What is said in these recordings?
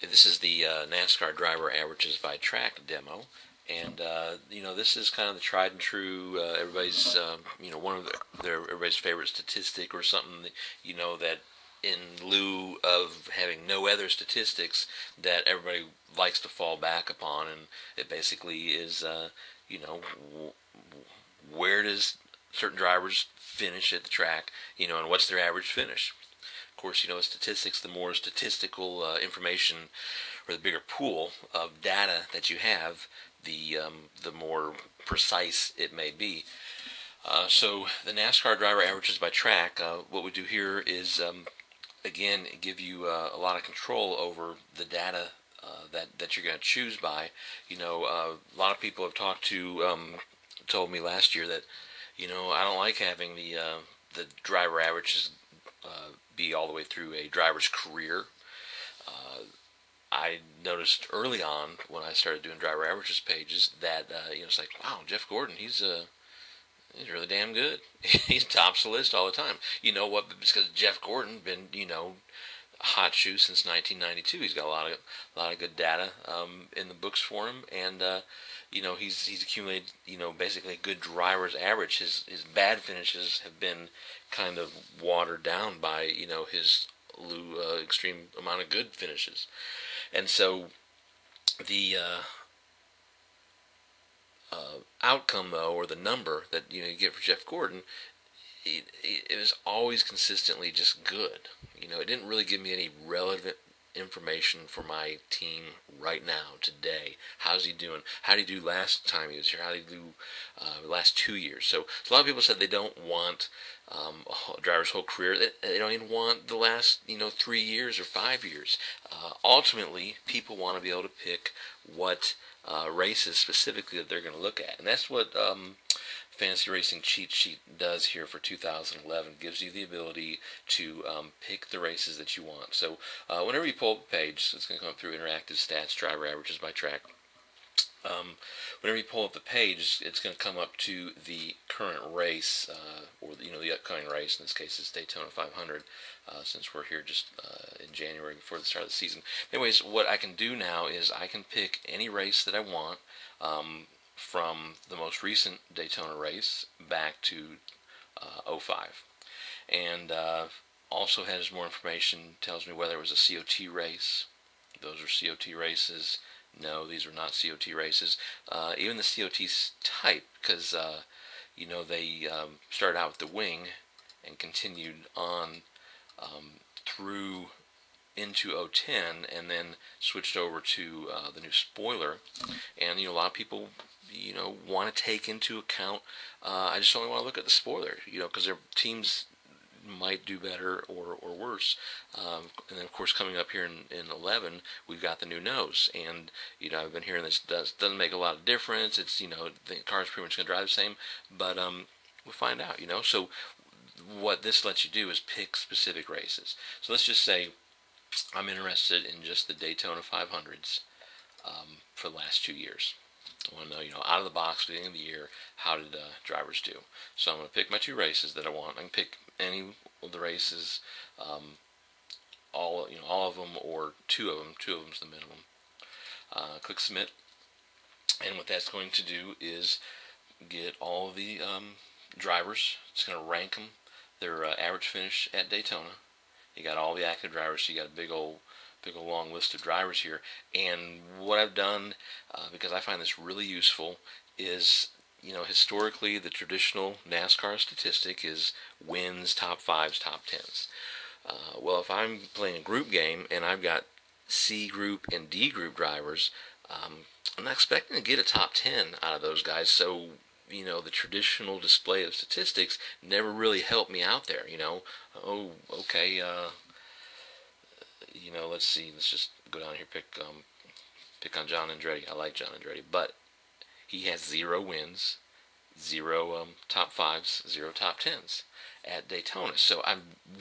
This is the NASCAR driver averages by track demo, and this is kind of the tried and true. Everybody's one of everybody's favorite statistic or something. That in lieu of having no other statistics that everybody likes to fall back upon, and it basically is where does certain drivers finish at the track, and what's their average finish. Of course, statistics, the more statistical information or the bigger pool of data that you have, the more precise it may be. So the NASCAR driver averages by track, what we do here is, again, give you a lot of control over the data that you're going to choose by. A lot of people have told me last year that, I don't like having the driver averages be all the way through a driver's career. I noticed early on when I started doing driver averages pages that it's like, wow, Jeff Gordon, he's really damn good. He's tops the list all the time. You know what? Because Jeff Gordon been a hot shoe since 1992. He's got a lot of good data in the books for him, and he's accumulated basically a good driver's average. His bad finishes have been kind of watered down by his extreme amount of good finishes, and so the outcome though, or the number that you get for Jeff Gordon, it was always consistently just good. It didn't really give me any relevant information for my team right now, today. How's he doing? How did he do last time he was here? How did he do the last 2 years? So a lot of people said they don't want a driver's whole career. They don't even want the last 3 years or 5 years. Ultimately, people want to be able to pick what races specifically that they're going to look at, and that's what Fantasy Racing Cheat Sheet does here for 2011. Gives you the ability to pick the races that you want. So whenever you pull up the page, it's going to come up through interactive stats, driver averages by track. Whenever you pull up the page, it's going to come up to the current race, or the upcoming race. In this case, it's Daytona 500, since we're here just in January before the start of the season. Anyways, what I can do now is I can pick any race that I want from the most recent Daytona race back to 05, and also has more information. Tells me whether it was a COT race. Those are COT races. No, these are not COT races. Even the COT type, because they started out with the wing and continued on through into 010, and then switched over to the new spoiler. And a lot of people want to take into account. I just only want to look at the spoiler, because their teams might do better or worse. And then, of course, coming up here in 11, we've got the new nose. And, I've been hearing this doesn't make a lot of difference. It's, the car's pretty much going to drive the same. But we'll find out, So what this lets you do is pick specific races. So let's just say I'm interested in just the Daytona 500s for the last 2 years. I want to know, out of the box, beginning of the year, how did drivers do? So I'm going to pick my 2 races that I want. I can pick any of the races, all of them, or 2 of them. 2 of them's the minimum. Click submit, and what that's going to do is get all of the drivers. It's going to rank them, their average finish at Daytona. You got all the active drivers, so you got a big old long list of drivers here. And what I've done, because I find this really useful, is historically the traditional NASCAR statistic is wins, top 5s, top 10s. Well, if I'm playing a group game and I've got C group and D group drivers, I'm not expecting to get a top 10 out of those guys. So the traditional display of statistics never really helped me out there. Oh, okay. Let's see. Let's just go down here. Pick on John Andretti. I like John Andretti, but he has 0 wins, 0 top 5s, 0 top 10s at Daytona. So I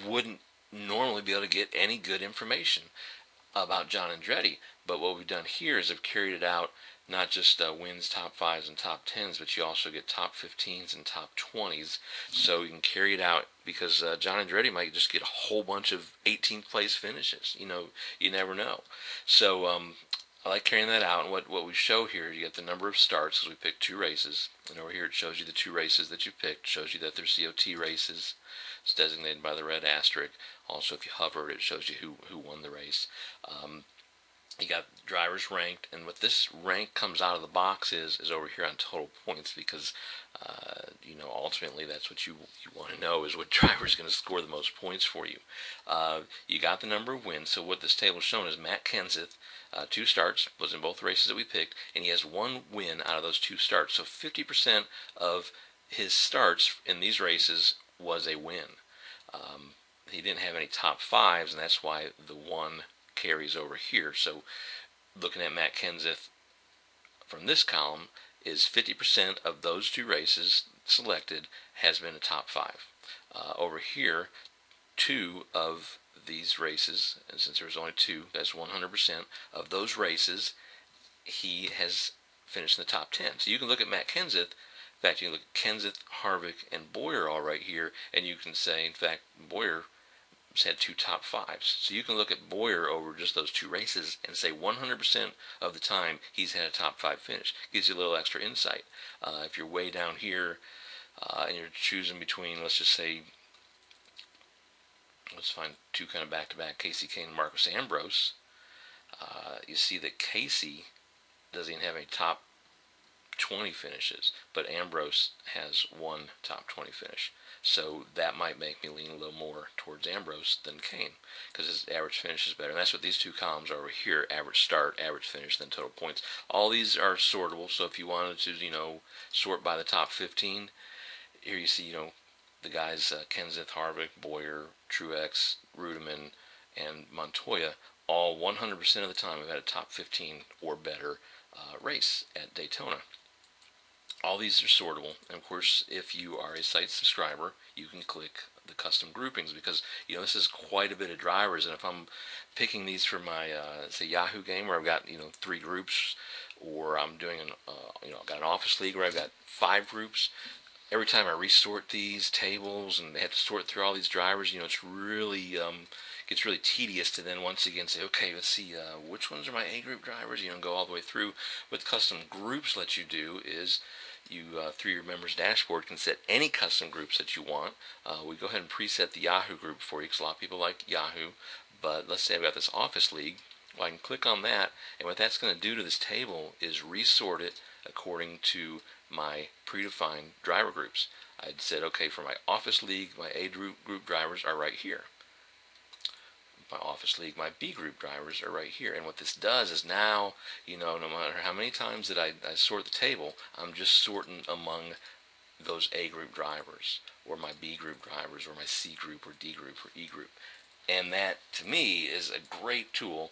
wouldn't normally be able to get any good information about John Andretti. But what we've done here is I've carried it out, not just wins, top fives, and top tens, but you also get top 15s and top 20s. So you can carry it out because John Andretti might just get a whole bunch of 18th place finishes. You never know. So I like carrying that out. And what we show here, you get the number of starts because we picked 2 races. And over here it shows you the 2 races that you picked. It shows you that they're COT races. It's designated by the red asterisk. Also, if you hover, it shows you who won the race. You got drivers ranked, and what this rank comes out of the box is over here on total points, because ultimately that's what you want to know, is what driver is going to score the most points for you. You got the number of wins. So what this table is showing is Matt Kenseth, 2 starts, was in both races that we picked, and he has 1 win out of those 2 starts. So 50% of his starts in these races was a win. He didn't have any top 5s, and that's why the 1 carries over here. So looking at Matt Kenseth from this column is 50% of those 2 races selected has been a top 5. Over here, 2 of these races, and since there's only 2, that's 100% of those races he has finished in the top 10. So you can look at Matt Kenseth. In fact, you can look at Kenseth, Harvick, and Bowyer all right here, and you can say, in fact, Bowyer had 2 top 5s. So you can look at Bowyer over just those 2 races and say 100% of the time he's had a top 5 finish. Gives you a little extra insight. If you're way down here and you're choosing between, let's just say, let's find 2 kind of back-to-back, Casey Kane and Marcus Ambrose. You see that Casey doesn't even have any top 20 finishes, but Ambrose has 1 top 20 finish. So that might make me lean a little more towards Ambrose than Kane, because his average finish is better. And that's what these 2 columns are over here: average start, average finish, then total points. All these are sortable, so if you wanted to, sort by the top 15, here you see, the guys Kenseth, Harvick, Bowyer, Truex, Rudiman, and Montoya, all 100% of the time have had a top 15 or better race at Daytona. All these are sortable, and of course, if you are a site subscriber, you can click the custom groupings, because this is quite a bit of drivers. And if I'm picking these for my say Yahoo game, where I've got 3 groups, or I'm doing I've got an office league where I've got 5 groups, every time I resort these tables and they have to sort through all these drivers, it's really gets really tedious to then once again say, okay, let's see which ones are my A group drivers, go all the way through. What custom groups let you do is you, through your members dashboard, can set any custom groups that you want. We go ahead and preset the Yahoo group for you, because a lot of people like Yahoo. But let's say I've got this office league. Well, I can click on that, and what that's going to do to this table is resort it according to my predefined driver groups. I'd said, okay, for my office league, my A group drivers are right here. My office league, my B group drivers are right here. And what this does is now, no matter how many times that I sort the table, I'm just sorting among those A group drivers, or my B group drivers, or my C group, or D group, or E group. And that, to me, is a great tool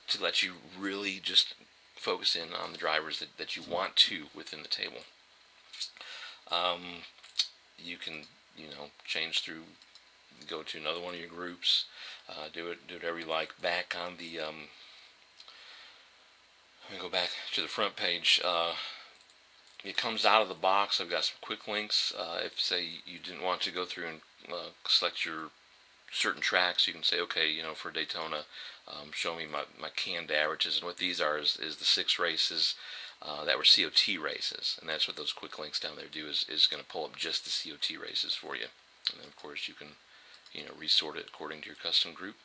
to let you really just focus in on the drivers that you want to within the table. You can, change through, go to another one of your groups, do whatever you like. Back on the, let me go back to the front page. It comes out of the box. I've got some quick links. If, say, you didn't want to go through and select your certain tracks, you can say, okay, for Daytona, show me my canned averages. And what these are is the 6 races that were COT races. And that's what those quick links down there do, is going to pull up just the COT races for you. And then, of course, you can resort it according to your custom group,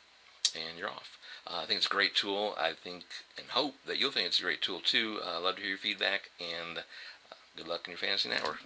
and you're off. I think it's a great tool. I think and hope that you'll think it's a great tool too. I'd love to hear your feedback, and good luck in your fantasy network.